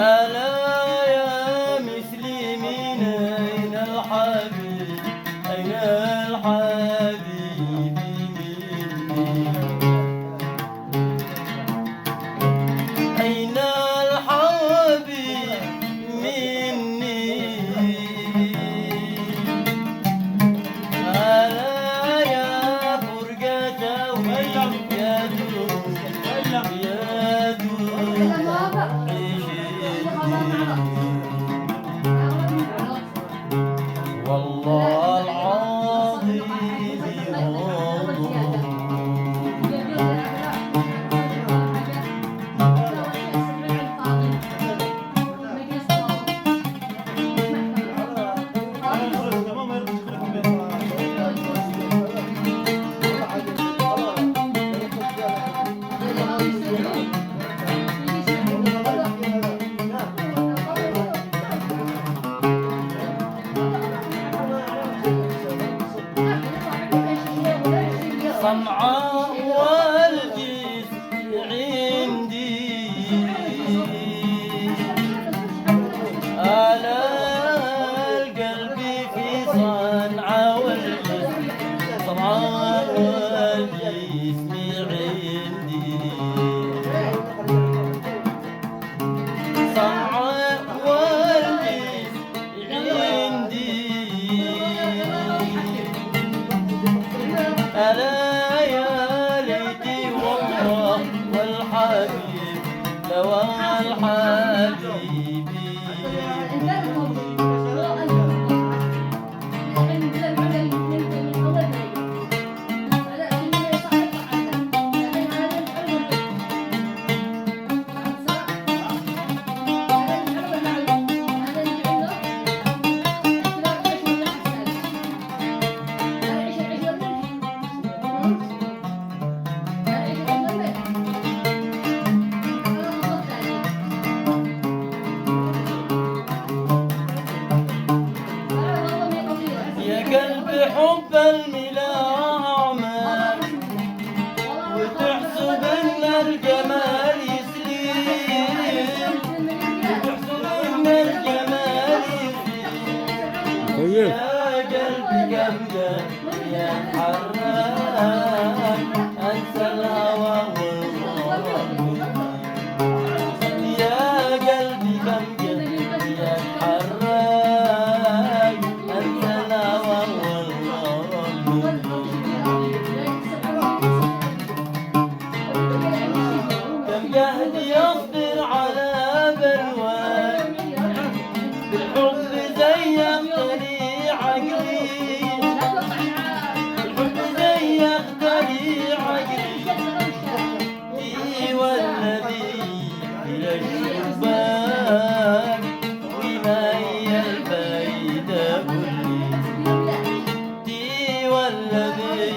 ألا يا مسلمين أين الحبيب أين الحبيب مني أين الحبيب مني ألا يا فرقة يا دوب والله العظيم صنعاء والجسم عندي ألا القلب في صنعاء والجسم صنعاء والجسم عندي صنعاء والجسم عندي ألا لو الحبيب حب الملاح أعمال وتحسب إن الجمال يسلم وتحسب إن الجمال يسلم يا قلبي قمقى يا حرام أنسى الهوى والغرام يا قلبي قمقى يا حرام أنسى الهوى كم جهد يصبر على بلوان بالحب زيقتني عقلي بالحب زيقتني عقلي والذي إلى الشباك وما هي الفايدة كلي والذي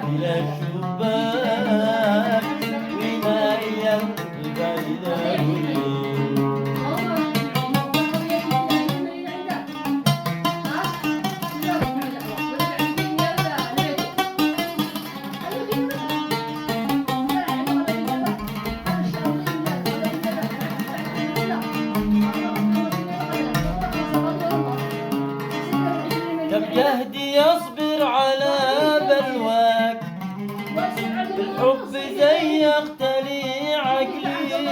إلى الشباك وما هي الفايدة كلي كم جهدي يصبر على بلواك بالحب زيقتني عقلي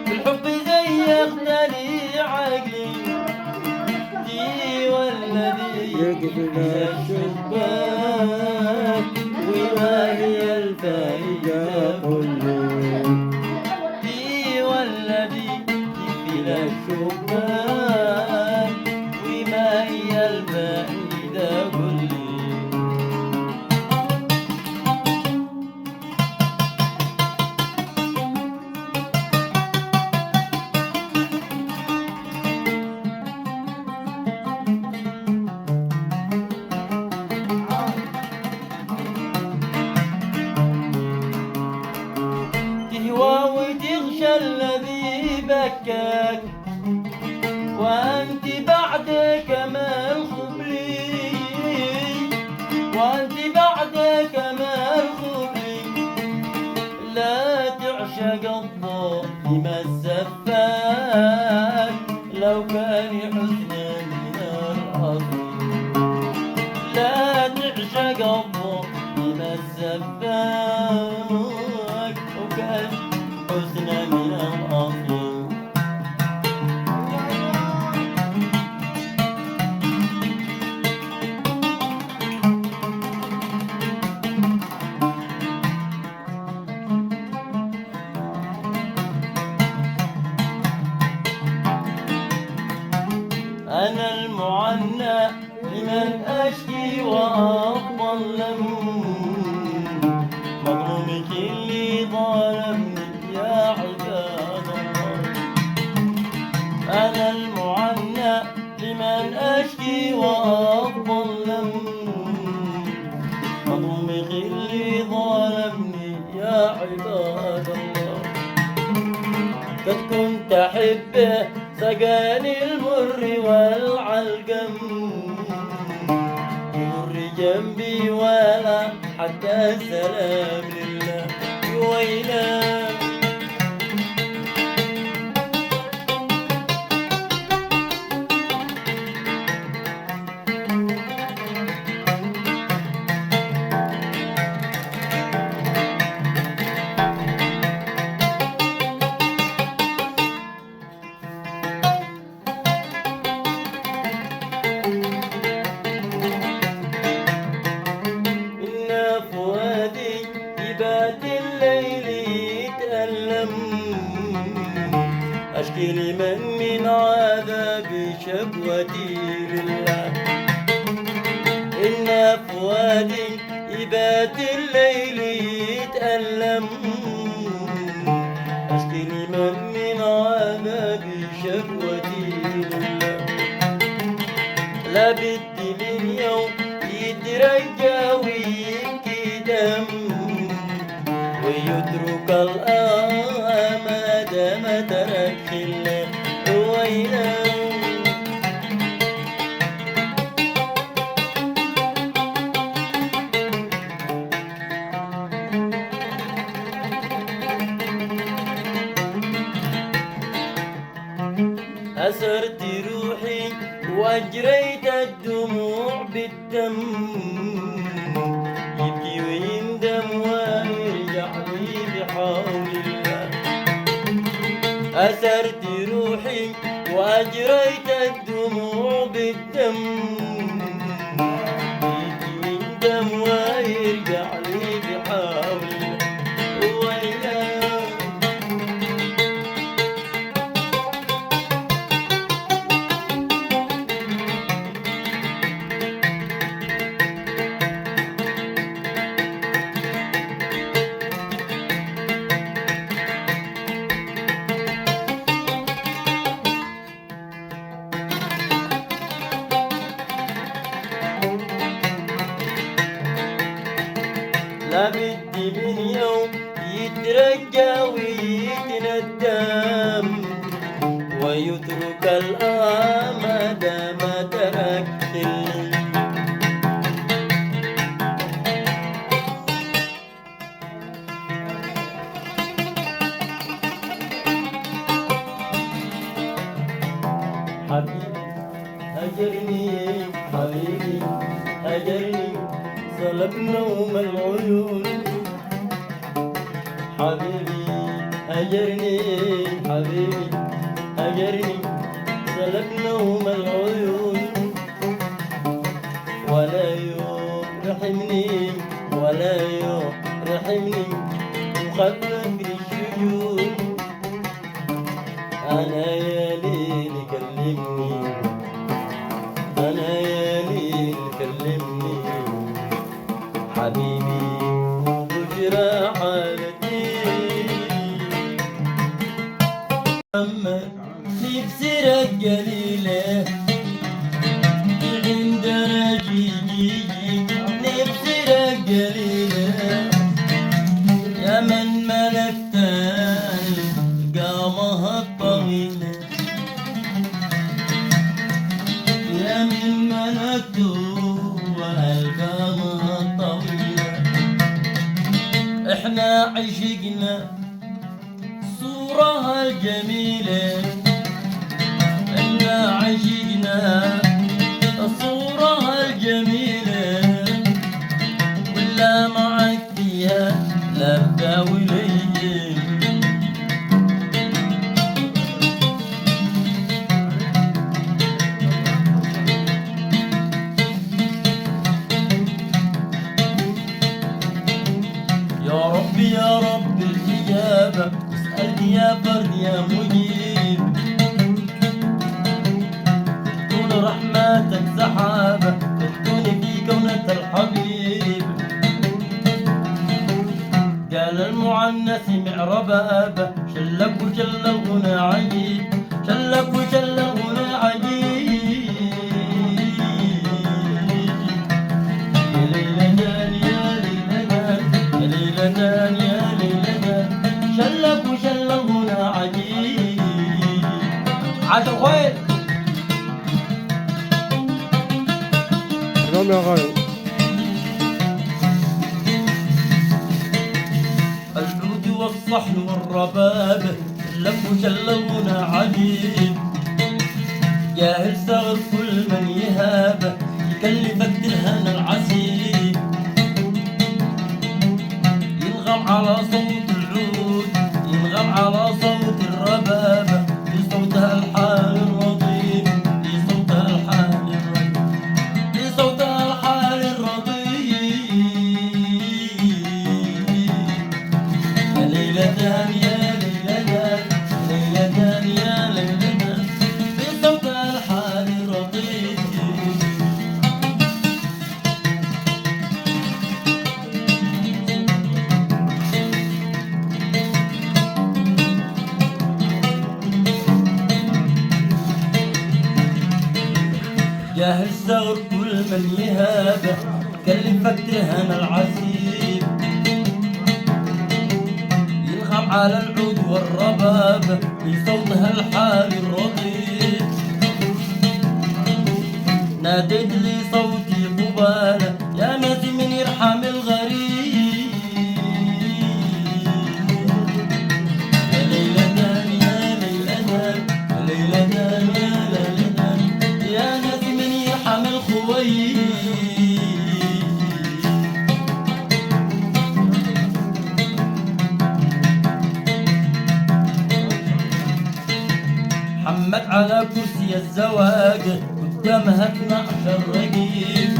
بالحب زيقتني عقلي دي والذي إلى الشباك وما هي الفائدة دي والذي إلى الشباك وما هي الفائدة كلي تهوى وتغشى الذي بكاك وأنت بعدك ما الخبلي وأنت بعدك ما الخبلي لا تعشق الظالم الزفاف وكان حزنا من الأصل. لا تعشق الظلم الزباك وكان حزنا من الأصل. أنا المعنى لمن أشكي وأضل مظلومك اللي ظلمني يا عباد الله. أنا المعنى لمن أشكي وأضل مظلومك اللي ظلمني يا عباد الله. قد كنت أحبه سقاني المر والعلقم يمر جنبي ولا حتى السلام لله وينام. الليل يتألم أشكي لمن من عذاب شكوتي لله. إن فؤادي يبات الليل يتألم أشكي لمن من عذاب شكوتي لله. لا بدي من يوم يترجى ويبكي دم ويترك الآن ما دام ترك خله وينام. أسرت روحي وأجريت الدموع بالدم يبكي ويندم ويرجع لي بحول الله. أسرت روحي وأجريت الدموع بالدم يبكي ويندم ويرجع لي بحول الله. لا بدي من يوم يترجى ويتندم ويترك الآمد ما ترك خلي. حبيبي هجرني حبيبي هجرني سلب نوم العيون. حبيبي هجرني حبيبي هجرني سلب نوم العيون. ولا يوم رحمني ولا يوم رحمني وخفف الشجون. أنا يا ليل كلمني أنا يا ليل كلمني حبيبي بشرى حالتي. محمد نفسي رجليله عند رجيجي نفسي رجليله يا من ملكت قامها الطويله يا من ملكت والقامها الطويله. احنا عشقنا صورها الجميله احنا يا فرد يا مجيب، طول رحمتك سحابة تسكن في كونة الحبيب. قال المعنى سمع ربابة شلك وشل الغنى عجيب، شلك وشل الغنى عجيب. يا ليلتان يا ليلتان يا ليلتان يا ليلتان، شلك وشل الغنى عجيب. عاشر خويل رامي غايب. العود والصحن والربابة شلك وشل الغنى عجيب. جاهل صغر كل من يهابه يكلفك درهم العسيب. ينغم على صوت العود، ينغم على صوت الربابة، في صوتها الحال الرضيب، في صوتها الحال الرضيب، في صوتها الحال الرضيب. يا ليلتان يا ليلتان ليلتان يا ليلتان، في صوتها الحال الرضيب. جاهل صغر كل من يهابه كلفك درهم العسيب. ينغم على العود والربابة في صوتها الحال الرطيب. ناديت لي صوتي قبالة يا ناس من يرحم الغريب. يا ليلتان يا ليلتان يا ليلتان يا ليلتان، يا ناس من يرحم الخويب. محمد على كرسي الزواج قدامها 12 رقيب.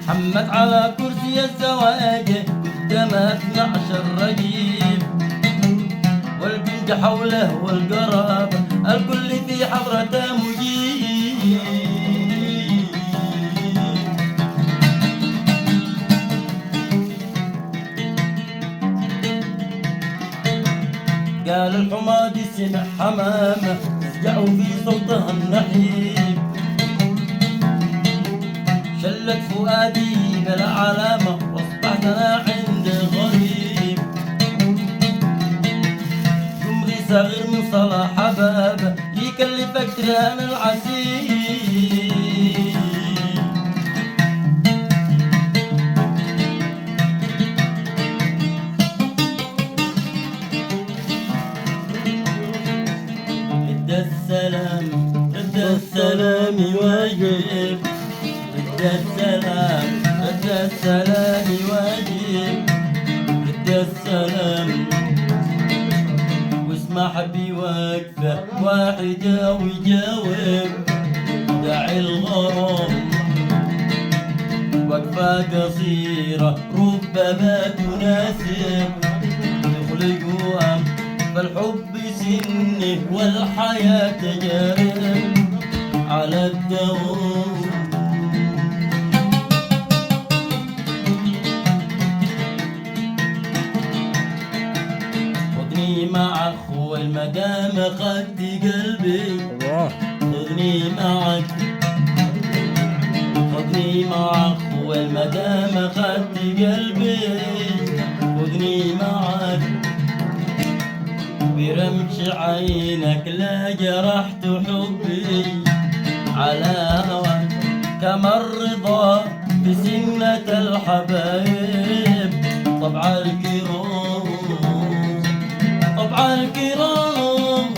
محمد على كرسي الزواج قدامها 12 رقيب. والبنت حوله والقرابة الكل في حضرته مجيب. قال الحمادي سمع حمامة يسجعوا في صوتها النحيب. شلت فؤادي بلا علامة واصبحت انا عند غريب. عمري صغير من صلاح حبابة يكلفك درهم العسيب. رد السلام رد السلام واجب، رد السلام رد السلام واجب، رد السلام واسمح بوقفة واحدة ويجاوب. داعي الغرام وقفة قصيرة ربما تناسب، يخلق وهم فالحب سنه والحياة تجارب على الدوام. خذني معك هو المدام قد قلبي، خذني معك خذني معك هو المدام قد قلبي، خذني معك برمش عينك لا جرحت حبي على هواك كما الرضا بسنة الحبايب. طبع الكرام طبع الكرام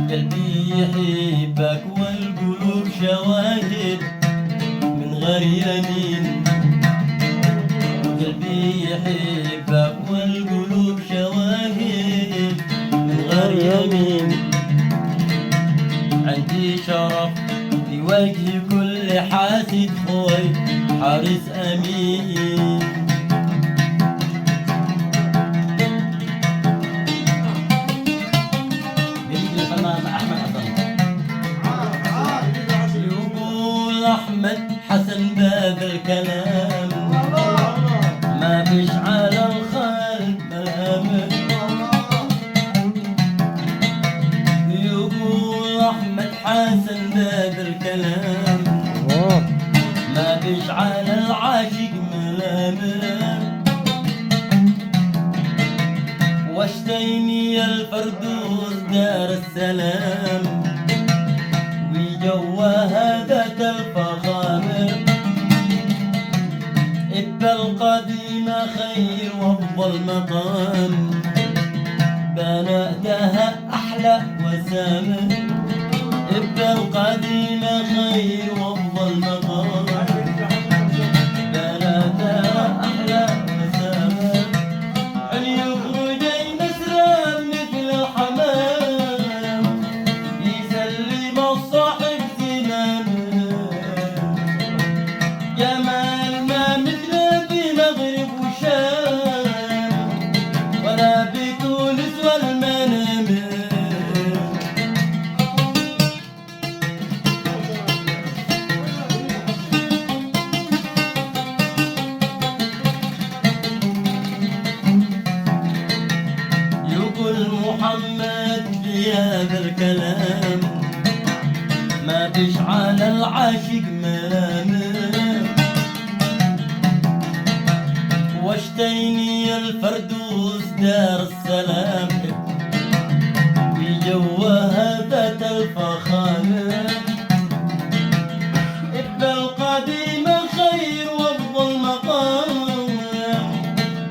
قلبي يحبك والقلوب شواهد من غير يمين. قلبي يحبك والقلوب شواهد من غير يمين. عندي شرف في وجه كل حاسد خوي حارس أمين. بيجي الفنان أحمد حسن. يقول أحمد حسن باب الكلام ما فيش على الخلق ملامح. يقول أحمد حسن باب الكلام ما فيش على العاشق ملامح. واشتيني الفردوس دار السلام وجوها ذات الفخامة. إبا القديم خير وأفضل مقام بناتها أحلى وسامة. إبا القديم خير وأفضل مقام بناتها أحلى وسامة. أن يخرج نسرا مثل الحمام يسلم الصاحب زمامه. جمال ما مثله بمغرب وشام ولا بتونس والمنامه. يقول محمد في هذا الكلام ما فيش على العاشق ملامه. واشتيني الفردوس دار السلام بجوها ذات الفخامة. إبا القديم خير وأفضل مقام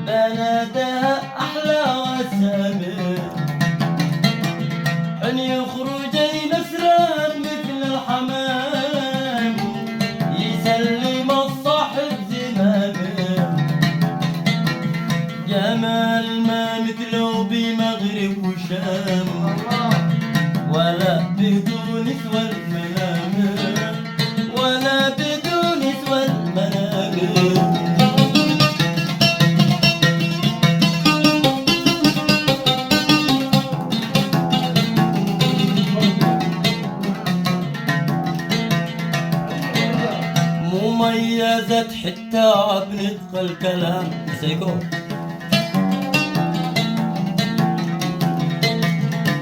بناتها أحلى وسامة. أن يخرج نسرا مثل الحمام يسلم الصاحب زمامه. جمال ما مثله بمغرب وشام ولا بتونس والمنامه ولا بتونس والمنامه. مميزة حتى بنطق الكلام سيكو.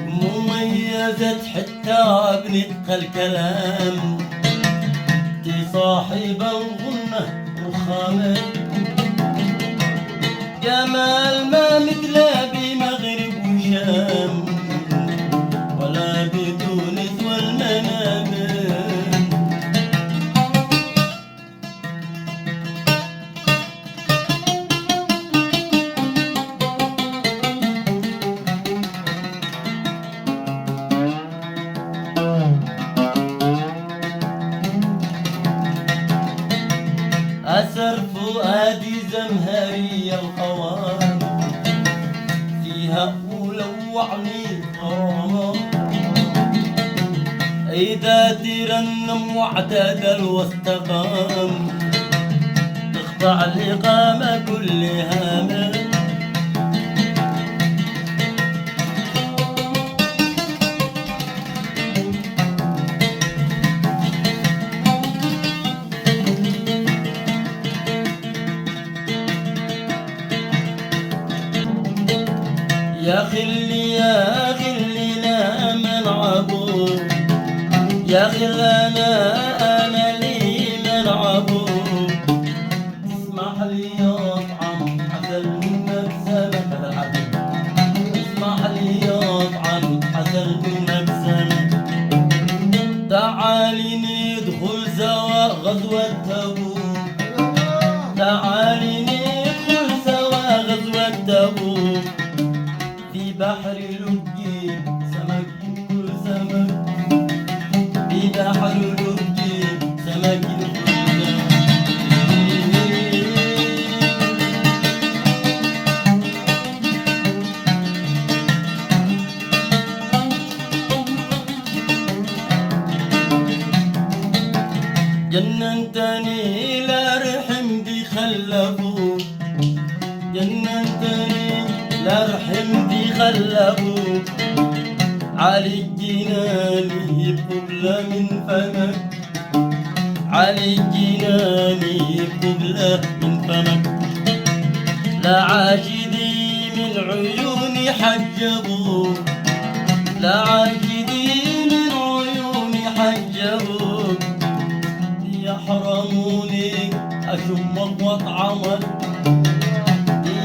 مميزة حتى بنطق الكلام تصاحب الغنة وخامة. جمال ما مثله بمغرب وشام ولا بتونس والمنامه. أسر فؤادي زمهري القوام فيها ولوعني غرامة. إذا ترنم واعتدل واستقام تخضع الإقامة كل هامة. يا خلي لا ملعبو. يا خلانا أنا لي ملعبو. اسمح لي أطعم حسن منك سمك. اسمح لي أطعم حسن منك سمك. تعالي ندخل سوا غزوة تبوك. تعالي ندخل سوا غزوة تبوك. في بحر لجي سمك كل سمك. في بحر لجي سمك كل سمك. جننتني لا رحم دي خلفوك، جننتني لا رحم دي خلفوك، علي الجناني بقبلة من فمك، علي الجناني بقبلة من فمك، لا عاشدي من عيوني حجبوك، لا عاشدي من عيوني حجبوك، يحرموني أشمك وأطعمك،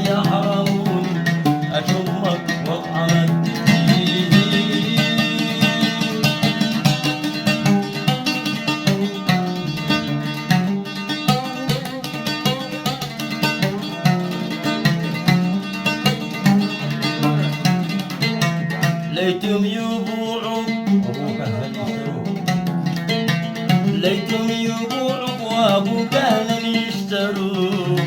يحرموني أشمك وأطعمك. ليتم يبوعوا ليتم يبوعوا وابوك اهلا يشتروا،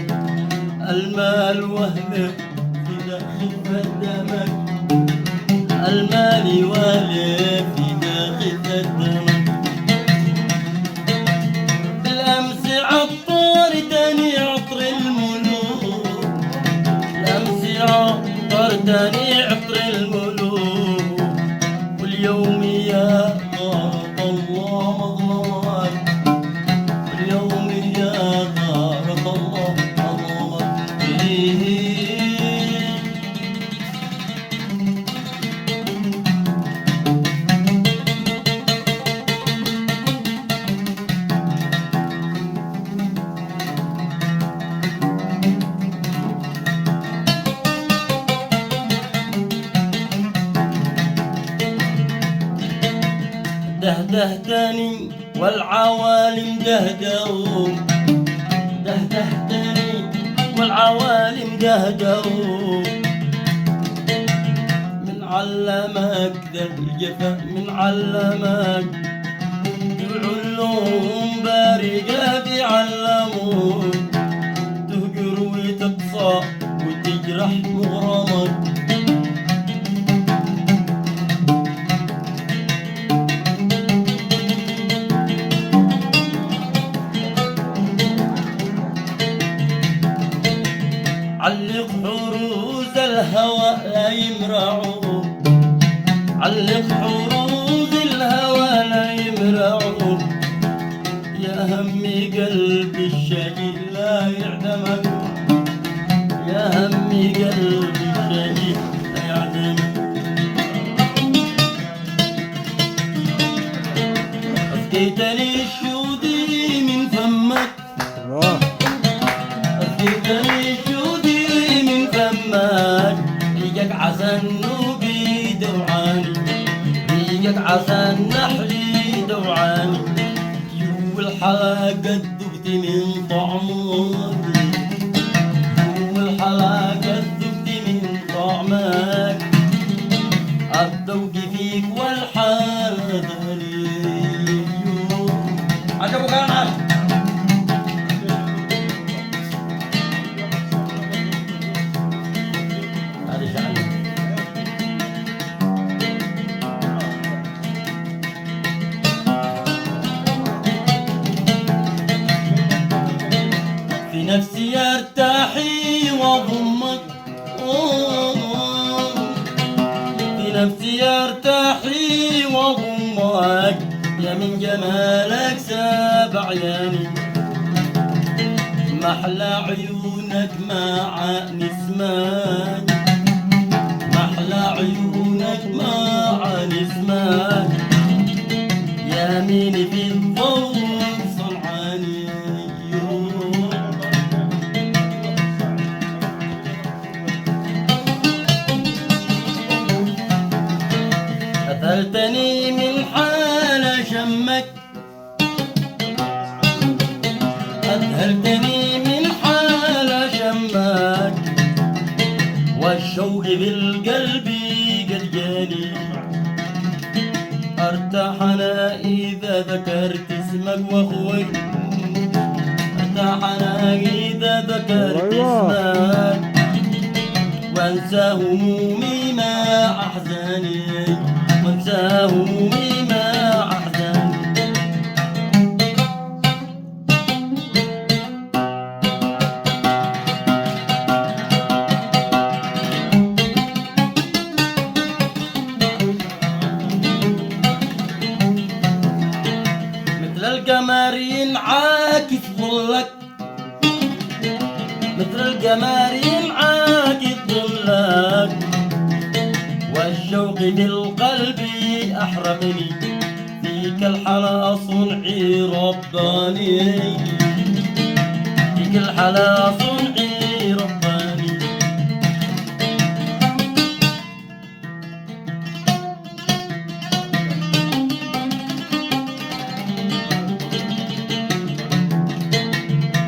المال وهله فدا خفة دمك، المال وهله فدا خفة دمك، بالامس عطرتني عطر الملوك، بالامس عطرتني عطر الملوك، واليوم يا غارة الله مظلمك، واليوم يا غارة الله مظلمك. دهدهتني والعوالم دهدوا، دهدهتني والعوالم دهدوا، من علمك ذا الجفا من علمك، العلوم بارقة بيعلموك، تهجر وتقصى وتجرح مغرمك، علق حروز الهوى لا يمرعوا، علق حروز الهوى لا يمرعوا، يا همي قلبي الشقي لا يعدمك، يا همي قلبي الشقي لا يعدمك. أسقيتني الشودي من فمك، أسقيتني ريقك عسى النوبي دوعاني، ريقك عسى النحلي دوعاني، يو الحلاقة ذقت من طعمك، يو الحلاقة ذقت من طعمك، الذوق فيك والحال غالي. عجبك أنا في نفسي ارتاحي واضمك، في نفسي ارتاحي واضمك، يا من جمالك ساب عياني، محلى عيونك مع نسمك، محلى عيونك مع نسمك، يا مين في الضوء صنعاني. أثرتني من حال شمك، أذهلتني من حال شمك، والشوق بالقلب قد جاني، ارتاح انا اذا ذكرت اسمك واخوك، ارتاح انا اذا ذكرت اسمك، وانسى همومي ما احزاني، وانسى همومي ما احزاني. القمر ينعاكس ظلك، مثل القمر ينعاكس ظلك، والشوق بالقلب أحرقني، فيك الحلا صنعي رباني، فيك الحلا صنعي رباني.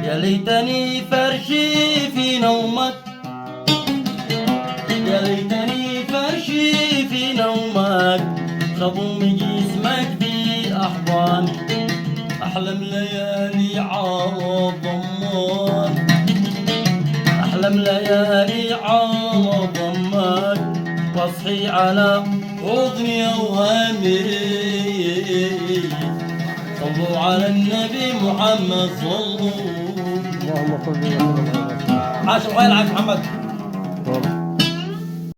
يا ليتني فرشي في نومك، يا ليتني فرشي في نومك، تضم جسمك بأحضاني، أحلم ليالي على ضمك، أحلم ليالي على ضمك، واصحي على حضني أوهامي. صلوا على النبي محمد صلوا. اللهم صل وسلم على رسول الله. عاش الغير عاش محمد.